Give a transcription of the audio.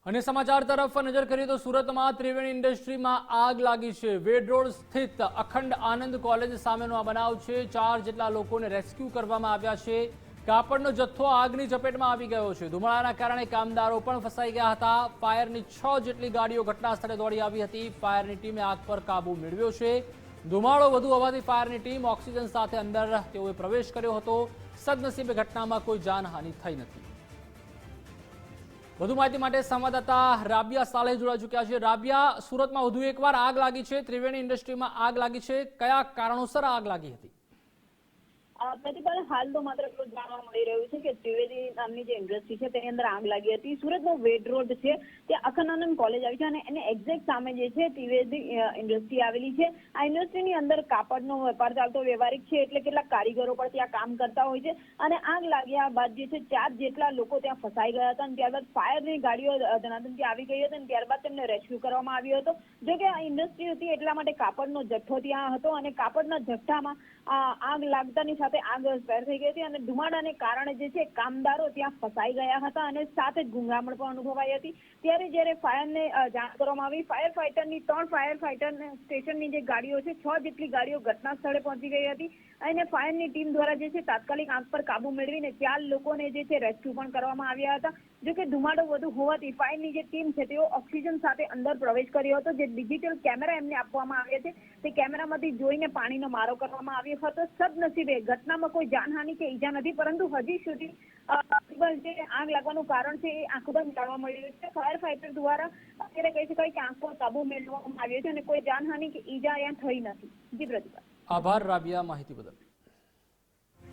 અને સમાચાર તરફ નજર કરીએ તો સુરતમાં ત્રિવેણી ઇન્ડસ્ટ્રીમાં આગ લાગી છે। વેડ રોડ સ્થિત અખંડ આનંદ કોલેજ સામેનો આ બનાવ છે। 4 જેટલા લોકોને રેસ્ક્યુ કરવામાં આવ્યા છે। કાપડનો જથ્થો આગની ઝપેટમાં આવી ગયો છે। ધુમાડાના કારણે કામદારો પણ ફસાઈ ગયા હતા। ફાયરની 6 જેટલી ગાડીઓ ઘટના સ્થળે દોડી આવી હતી। ફાયરની ટીમે આગ પર કાબુ મેળવ્યો છે। ધુમાડો વધુ હોવાથી ફાયરની ટીમ ઓક્સિજન સાથે અંદર તેઓએ પ્રવેશ કર્યો હતો। સદનસીબે ઘટનામાં કોઈ જાનહાનિ થઈ નથી। વધુ માહિતી માટે સંવાદદાતા રાબિયા સાલેહ જોડાઈ ચૂક્યા છે। રાબિયા, સુરતમાં વધુ એકવાર આગ લાગી છે। ત્રિવેણી ઇન્ડસ્ટ્રીમાં આગ લાગી છે, કયા કારણોસર આગ લાગી હતી? પ્રતિભાલ હાલ તો માત્ર એટલું જ જાણવા મળી રહ્યું છે કે ત્રિવેદી નામની જે ઇન્ડસ્ટ્રી છે તેની અંદર આગ લાગી હતી। સુરતનો વેડ રોડ છે ત્યાં અખંડાનંદ કોલેજ આવી છે અને એને એક્ઝેક્ટ સામે જે છે ત્રિવેદી ઇન્ડસ્ટ્રી આવેલી છે। આ ઇન્ડસ્ટ્રીની અંદર કાપડનો વેપાર ચાલતો વ્યવહારિક છે, એટલે કેટલાક કારીગરો પણ ત્યાં કામ કરતા હોય છે અને આગ લાગ્યા બાદ જે છે 4 જેટલા લોકો ત્યાં ફસાઈ ગયા હતા અને ત્યારબાદ ફાયરની ગાડીઓ ધનાધન ત્યાં આવી ગઈ હતી અને ત્યારબાદ તેમને રેસ્ક્યુ કરવામાં આવ્યો હતો। જો કે આ ઇન્ડસ્ટ્રી હતી એટલા માટે કાપડનો જથ્થો ત્યાં હતો અને કાપડના જથ્થામાં આગ લાગતાની સાથે આગ સ્પ્રેડ થઈ ગઈ હતી અને ધુમાડાને કારણે જે છે કામદારો ત્યાં ફસાઈ ગયા હતા અને સાથે જ ગુંગામણ પણ અનુભવાઈ હતી। ત્યારે જ્યારે ફાયરને જાણ કરવામાં આવી, ફાયર ફાઈટરની 3 ફાયર ફાઈટર સ્ટેશનની જે ગાડીઓ છે 6 જેટલી ગાડીઓ ઘટના સ્થળે પહોંચી ગઈ હતી અને ફાયરની ટીમ દ્વારા જે છે તાત્કાલિક આગ પર કાબુ મેળવીને 4 લોકોને જે છે રેસ્ક્યુ પણ કરવામાં આવ્યા હતા। જો કે ધુમાડો વધુ હોવાથી ફાયરની જે ટીમ છે તેઓ ઓક્સિજન સાથે અંદર પ્રવેશ કર્યો હતો। જે ડિજિટલ કેમેરા એમને આપવામાં આવ્યા છે તે કેમેરામાંથી જોઈને પાણીનો મારો કરવામાં આવ્યો હતો। સદનસીબે ઘટનામાં કોઈ જાનહાનિ કે ઈજા નથી, પરંતુ હજી સુધી જે આગ લાગવાનું કારણ છે એ આંખોબંધ જાણવા મળી રહ્યું છે। ફાયર ફાઈટર દ્વારા અત્યારે કહી શકાય કે આગ પર કાબુ મેળવવામાં આવ્યો છે અને કોઈ જાનહાનિ કે ઈજા અહીંયા થઈ નથી। જી પ્રતિભા। આભાર રાબિયા, માહિતી બદલ।